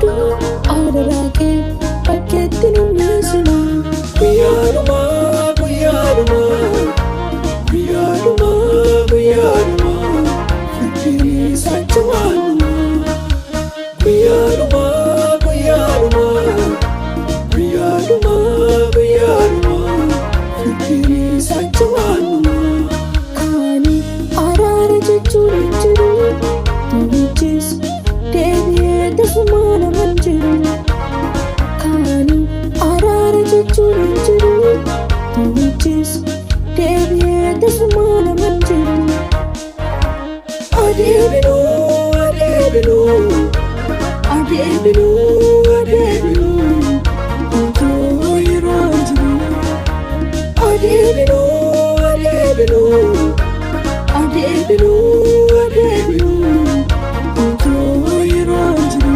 yaadadhu adaraa kee bakkeetti nu dhiisini. Guyyaadhuma guyyaadhuma guyyaadhuma guyyaadhuma fikirii sachumaanuma. Guyyaadhuma guyyaadhuma guyyaadhuma guyyaadhuma fikirii sachumaanuma. Kaani araara jechuun hin jiru namichis deebi'ee tasuma naman jiru. Kaani araara jechuun hin jiru namichis deebi'ee tasuma naman jiru. Adeeminu adeeminu adeeminu adeeminu otoo yeroo jiru. Adeeminu adeeminu adeeminu adeeminu otoo yeroo jiru.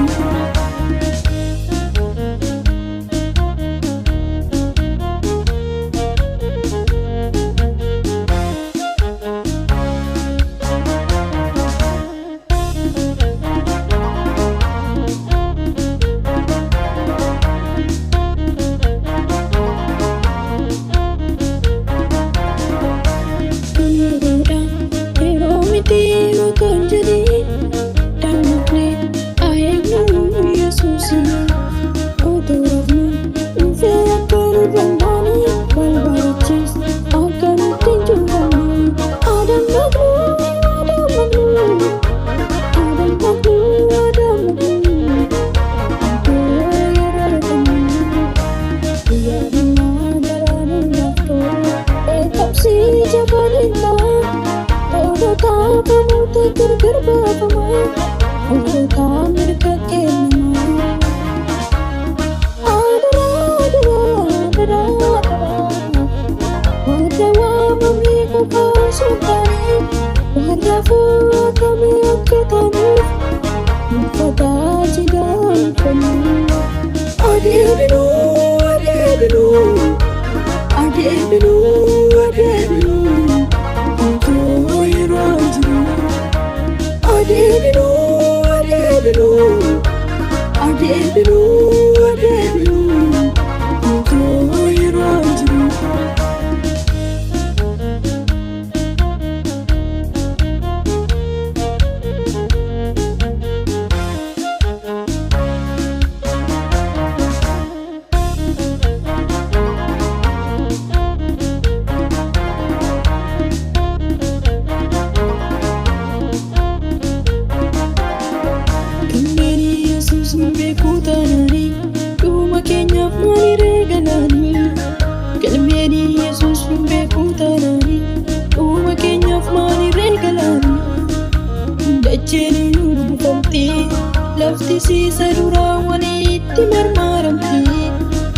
Lafti siisa duraa walitti marmaramti.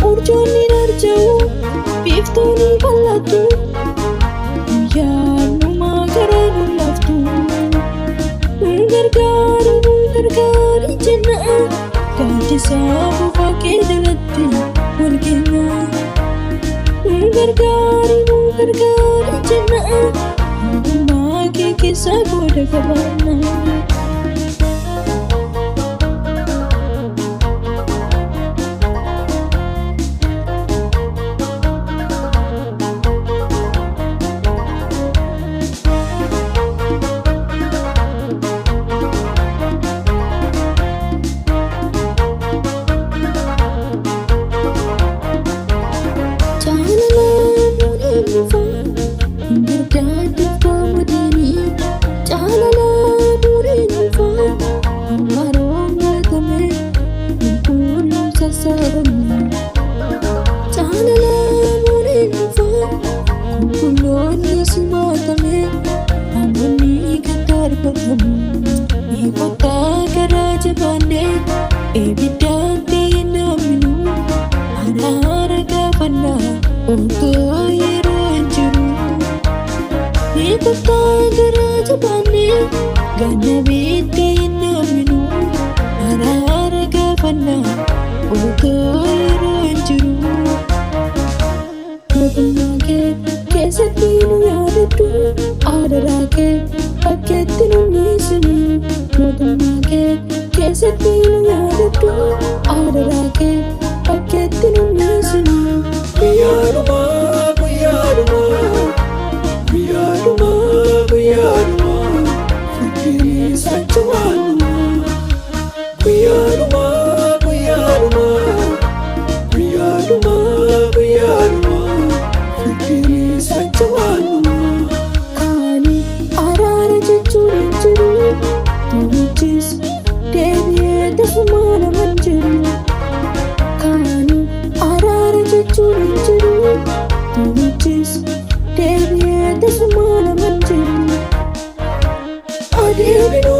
Urjoonni narja'u biiftuuni bal'atu. Guyyaadhuma gara laftu. Gargaari jenna gaaddisaa bofaa kee jalatti wal kenna. Gargaari jenna ogummaa kee keessa qooda qabaanna. Keessa tasuma naman jiru adeeminu